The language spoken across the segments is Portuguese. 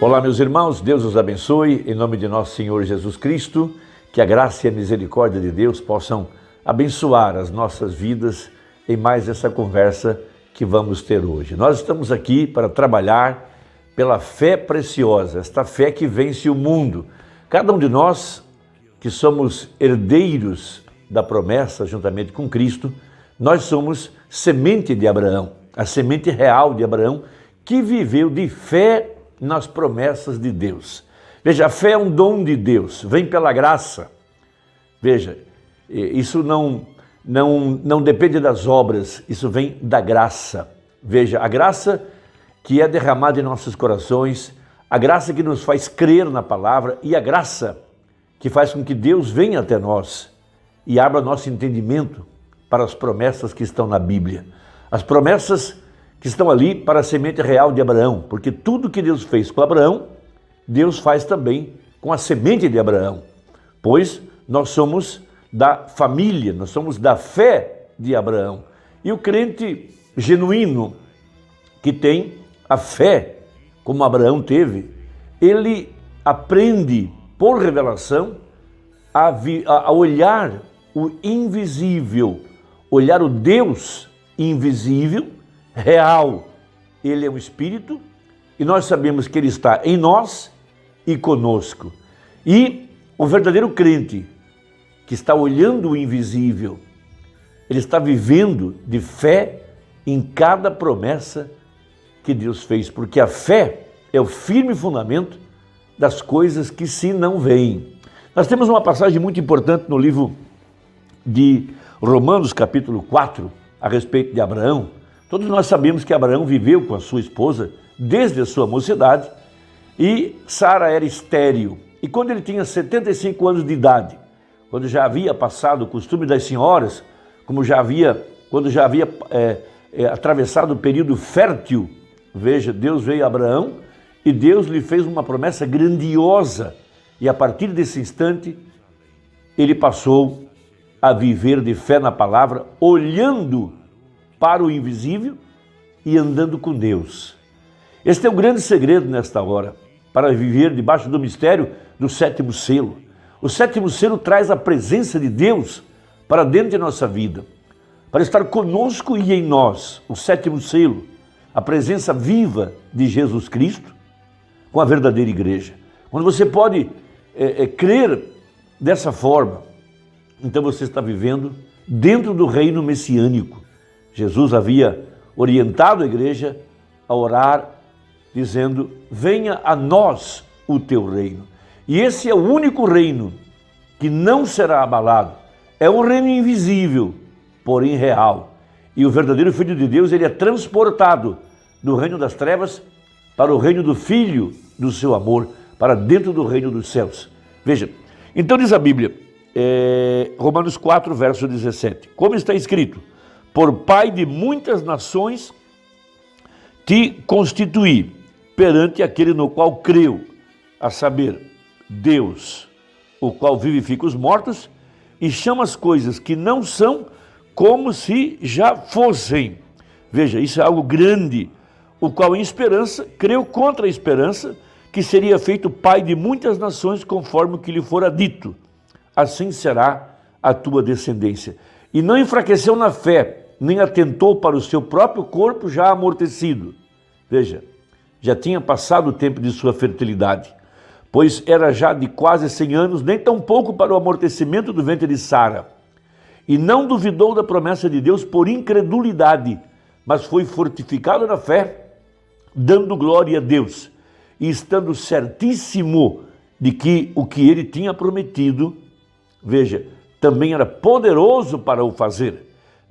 Olá, meus irmãos, Deus os abençoe, em nome de nosso Senhor Jesus Cristo, que a graça e a misericórdia de Deus possam abençoar as nossas vidas em mais essa conversa que vamos ter hoje. Nós estamos aqui para trabalhar pela fé preciosa, esta fé que vence o mundo. Cada um de nós que somos herdeiros da promessa juntamente com Cristo, nós somos semente de Abraão, a semente real de Abraão, que viveu de fé nas promessas de Deus. Veja, a fé é um dom de Deus, vem pela graça. Veja, isso não depende das obras, isso vem da graça. Veja, a graça que é derramada em nossos corações, a graça que nos faz crer na palavra e a graça que faz com que Deus venha até nós e abra nosso entendimento para as promessas que estão na Bíblia. As promessas que estão ali para a semente real de Abraão, porque tudo que Deus fez com Abraão, Deus faz também com a semente de Abraão, pois nós somos da família, nós somos da fé de Abraão. E o crente genuíno que tem a fé, como Abraão teve, ele aprende por revelação a olhar o invisível, olhar o Deus invisível, real. Ele é um espírito e nós sabemos que ele está em nós e conosco. E o verdadeiro crente que está olhando o invisível, ele está vivendo de fé em cada promessa que Deus fez, porque a fé é o firme fundamento das coisas que se não veem. Nós temos uma passagem muito importante no livro de Romanos, capítulo 4, a respeito de Abraão. Todos nós sabemos que Abraão viveu com a sua esposa desde a sua mocidade e Sara era estéril. E quando ele tinha 75 anos de idade, quando já havia passado o costume das senhoras, quando já havia atravessado o período fértil, veja, Deus veio a Abraão e Deus lhe fez uma promessa grandiosa. E a partir desse instante, ele passou a viver de fé na palavra, olhando para o invisível e andando com Deus. Este é o grande segredo nesta hora, para viver debaixo do mistério do sétimo selo. O sétimo selo traz a presença de Deus para dentro de nossa vida, para estar conosco e em nós. O sétimo selo, a presença viva de Jesus Cristo com a verdadeira igreja. Quando você pode crer dessa forma, então você está vivendo dentro do reino messiânico. Jesus havia orientado a igreja a orar, dizendo, venha a nós o teu reino. E esse é o único reino que não será abalado. É um reino invisível, porém real. E o verdadeiro Filho de Deus, ele é transportado do reino das trevas para o reino do Filho do seu amor, para dentro do reino dos céus. Veja, então diz a Bíblia, Romanos 4, verso 17, como está escrito, por pai de muitas nações te constituí perante aquele no qual creu, a saber, Deus, o qual vivifica os mortos e chama as coisas que não são como se já fossem. Veja, isso é algo grande, o qual em esperança creu contra a esperança que seria feito pai de muitas nações conforme o que lhe fora dito. Assim será a tua descendência. E não enfraqueceu na fé, nem atentou para o seu próprio corpo já amortecido. Veja, já tinha passado o tempo de sua fertilidade, pois era já de quase 100 anos, nem tão pouco para o amortecimento do ventre de Sara. E não duvidou da promessa de Deus por incredulidade, mas foi fortificado na fé, dando glória a Deus, e estando certíssimo de que o que ele tinha prometido, veja, também era poderoso para o fazer,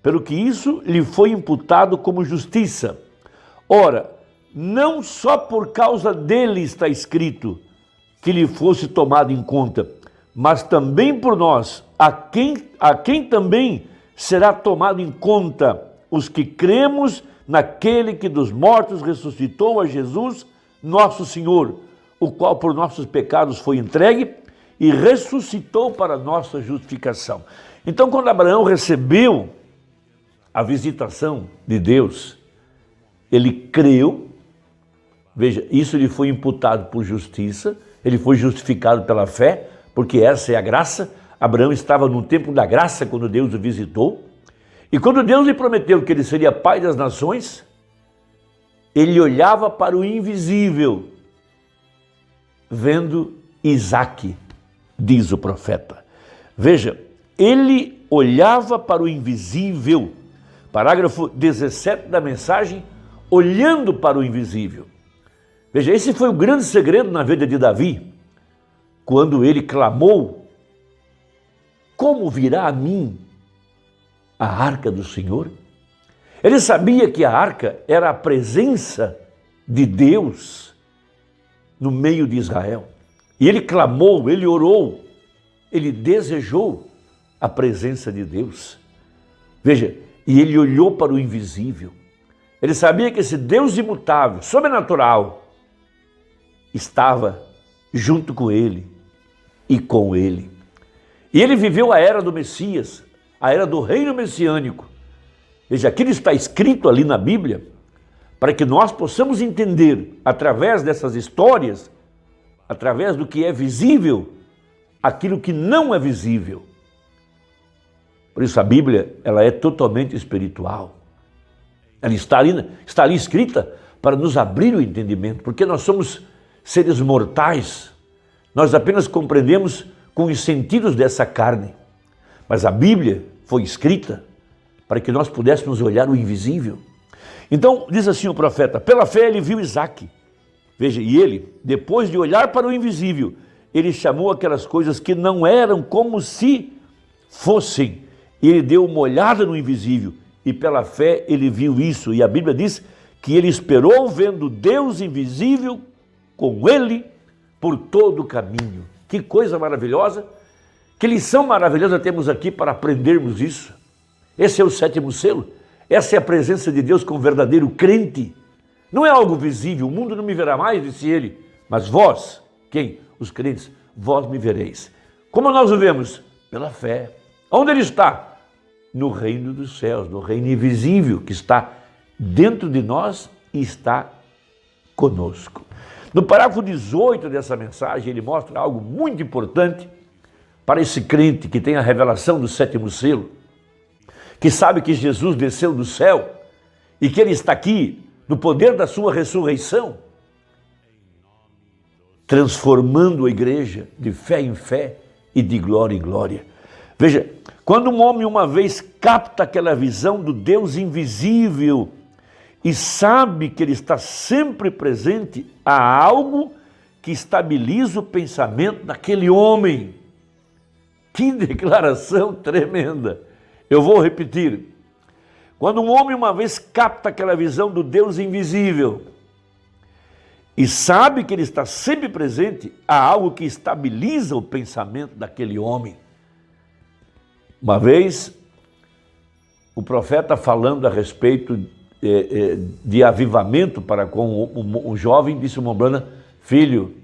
pelo que isso lhe foi imputado como justiça. Ora, não só por causa dele está escrito que lhe fosse tomado em conta, mas também por nós, a quem também será tomado em conta, os que cremos naquele que dos mortos ressuscitou a Jesus, nosso Senhor, o qual por nossos pecados foi entregue e ressuscitou para nossa justificação. Então, quando Abraão recebeu a visitação de Deus, ele creu Veja, isso lhe foi imputado por justiça, ele foi justificado pela fé, porque essa é a graça. Abraão estava no tempo da graça quando Deus o visitou. E quando Deus lhe prometeu que ele seria pai das nações, ele olhava para o invisível, vendo Isaque, diz o profeta. Veja, ele olhava para o invisível. Parágrafo 17 da mensagem, olhando para o invisível. Veja, esse foi o grande segredo na vida de Davi, quando ele clamou: como virá a mim a arca do Senhor? Ele sabia que a arca era a presença de Deus no meio de Israel. E ele clamou, ele orou, ele desejou a presença de Deus. Veja, e ele olhou para o invisível. Ele sabia que esse Deus imutável, sobrenatural, estava junto com ele e com ele. E ele viveu a era do Messias, a era do reino messiânico. Veja, aquilo está escrito ali na Bíblia para que nós possamos entender, através dessas histórias, através do que é visível, aquilo que não é visível. Por isso a Bíblia, ela é totalmente espiritual. Ela está ali escrita para nos abrir o entendimento, porque nós somos seres mortais, nós apenas compreendemos com os sentidos dessa carne. Mas a Bíblia foi escrita para que nós pudéssemos olhar o invisível. Então, diz assim o profeta, pela fé ele viu Isaque. Veja, e ele, depois de olhar para o invisível, ele chamou aquelas coisas que não eram como se fossem. E ele deu uma olhada no invisível, e pela fé ele viu isso. E a Bíblia diz que ele esperou vendo Deus invisível com ele por todo o caminho. Que coisa maravilhosa, que lição maravilhosa temos aqui para aprendermos isso. Esse é o sétimo selo, essa é a presença de Deus com o verdadeiro crente. Não é algo visível, o mundo não me verá mais, disse ele, mas vós, quem? Os crentes, vós me vereis. Como nós o vemos? Pela fé. Onde ele está? No reino dos céus, no reino invisível que está dentro de nós e está conosco. No parágrafo 18 dessa mensagem, ele mostra algo muito importante para esse crente que tem a revelação do sétimo selo, que sabe que Jesus desceu do céu e que ele está aqui no poder da sua ressurreição, transformando a igreja de fé em fé e de glória em glória. Veja, quando um homem uma vez capta aquela visão do Deus invisível e sabe que ele está sempre presente, há algo que estabiliza o pensamento daquele homem. Que declaração tremenda! Eu vou repetir. Quando um homem uma vez capta aquela visão do Deus invisível e sabe que ele está sempre presente, há algo que estabiliza o pensamento daquele homem. Uma vez, o profeta falando a respeito de avivamento para com um jovem, disse uma Mombana, filho,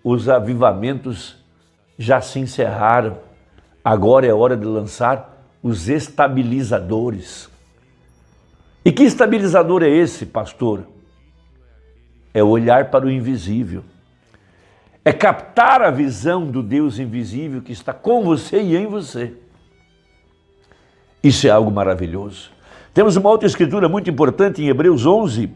os avivamentos já se encerraram, agora é hora de lançar os estabilizadores. E que estabilizador é esse, pastor? É olhar para o invisível. É captar a visão do Deus invisível que está com você e em você. Isso é algo maravilhoso. Temos uma outra escritura muito importante em Hebreus 11,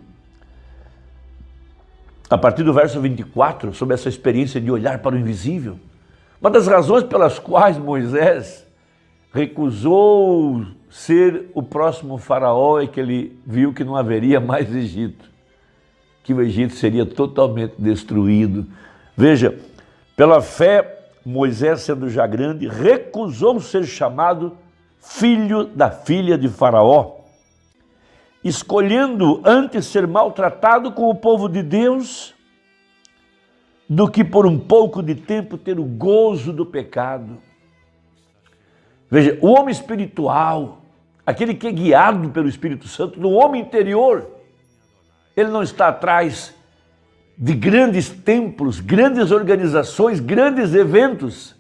a partir do verso 24, sobre essa experiência de olhar para o invisível. Uma das razões pelas quais Moisés recusou ser o próximo faraó é que ele viu que não haveria mais Egito, que o Egito seria totalmente destruído. Veja, pela fé, Moisés, sendo já grande, recusou ser chamado filho da filha de Faraó, escolhendo antes ser maltratado com o povo de Deus do que por um pouco de tempo ter o gozo do pecado. Veja, o homem espiritual, aquele que é guiado pelo Espírito Santo, no homem interior, ele não está atrás de grandes templos, grandes organizações, grandes eventos.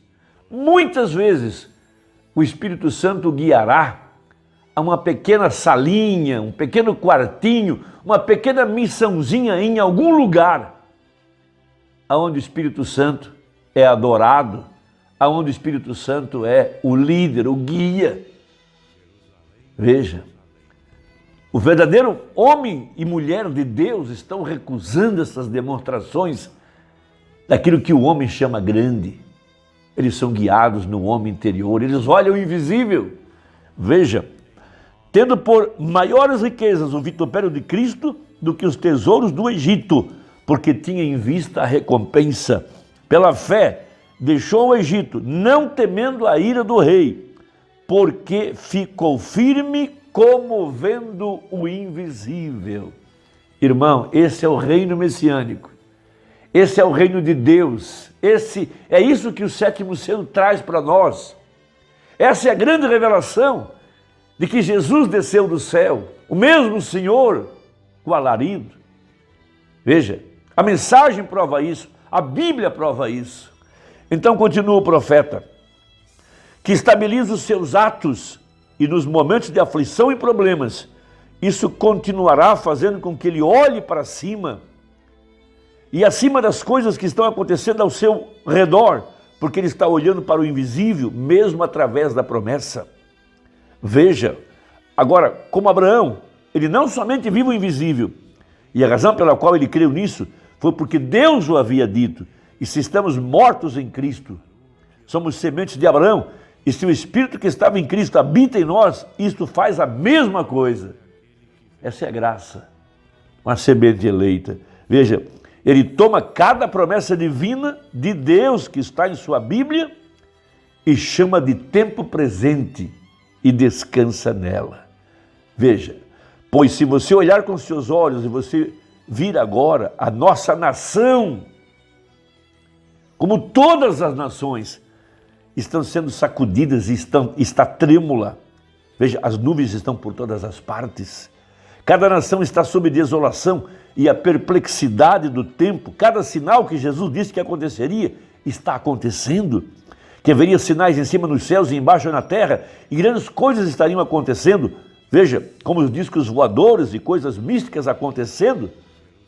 Muitas vezes o Espírito Santo guiará a uma pequena salinha, um pequeno quartinho, uma pequena missãozinha em algum lugar, aonde o Espírito Santo é adorado, aonde o Espírito Santo é o líder, o guia. Veja, o verdadeiro homem e mulher de Deus estão recusando essas demonstrações daquilo que o homem chama grande. Eles são guiados no homem interior, eles olham o invisível. Veja, tendo por maiores riquezas o vitupério de Cristo do que os tesouros do Egito, porque tinha em vista a recompensa. Pela fé, deixou o Egito, não temendo a ira do rei, porque ficou firme como vendo o invisível. Irmão, esse é o reino messiânico. Esse é o reino de Deus. É isso que o sétimo selo traz para nós. Essa é a grande revelação de que Jesus desceu do céu, o mesmo Senhor, o alarido. Veja, a mensagem prova isso, a Bíblia prova isso. Então continua o profeta, que estabiliza os seus atos e nos momentos de aflição e problemas, isso continuará fazendo com que ele olhe para cima e acima das coisas que estão acontecendo ao seu redor, porque ele está olhando para o invisível, mesmo através da promessa. Veja, agora, como Abraão, ele não somente viu o invisível, e a razão pela qual ele creu nisso foi porque Deus o havia dito, e se estamos mortos em Cristo, somos sementes de Abraão, e se o Espírito que estava em Cristo habita em nós, isto faz a mesma coisa. Essa é a graça, uma semente eleita. Veja, ele toma cada promessa divina de Deus que está em sua Bíblia e chama de tempo presente e descansa nela. Veja, pois se você olhar com seus olhos e você vir agora a nossa nação, como todas as nações, estão sendo sacudidas e está trêmula. Veja, as nuvens estão por todas as partes. Cada nação está sob desolação e a perplexidade do tempo. Cada sinal que Jesus disse que aconteceria está acontecendo. Que haveria sinais em cima nos céus e embaixo na terra, e grandes coisas estariam acontecendo. Veja, como os discos voadores e coisas místicas acontecendo.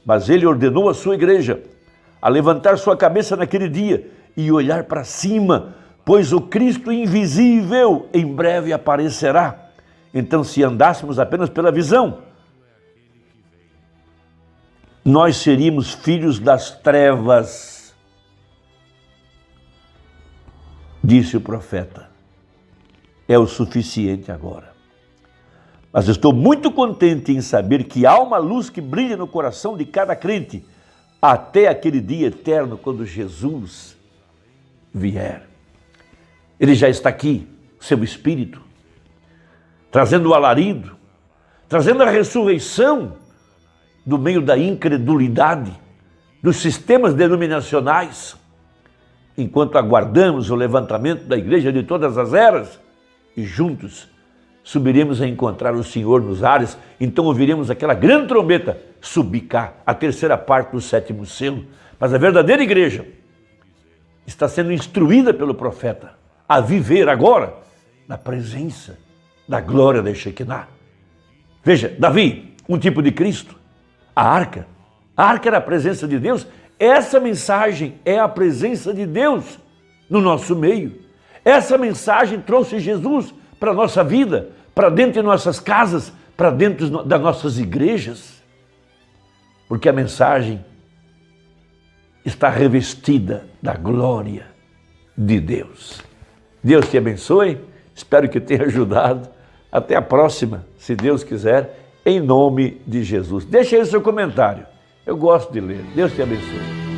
Mas ele ordenou a sua igreja a levantar sua cabeça naquele dia e olhar para cima, pois o Cristo invisível em breve aparecerá. Então, se andássemos apenas pela visão, nós seríamos filhos das trevas, disse o profeta. É o suficiente agora. Mas estou muito contente em saber que há uma luz que brilha no coração de cada crente até aquele dia eterno, quando Jesus vier. Ele já está aqui, seu Espírito, trazendo o alarido, trazendo a ressurreição do meio da incredulidade, dos sistemas denominacionais, enquanto aguardamos o levantamento da igreja de todas as eras, e juntos subiremos a encontrar o Senhor nos ares, então ouviremos aquela grande trombeta subir cá, a terceira parte do sétimo selo. Mas a verdadeira igreja está sendo instruída pelo profeta a viver agora na presença da glória da Shekinah. Veja, Davi, um tipo de Cristo, a arca era a presença de Deus. Essa mensagem é a presença de Deus no nosso meio. Essa mensagem trouxe Jesus para a nossa vida, para dentro de nossas casas, para dentro das nossas igrejas. Porque a mensagem está revestida da glória de Deus. Deus te abençoe, espero que tenha ajudado. Até a próxima, se Deus quiser, em nome de Jesus. Deixa aí o seu comentário, eu gosto de ler. Deus te abençoe.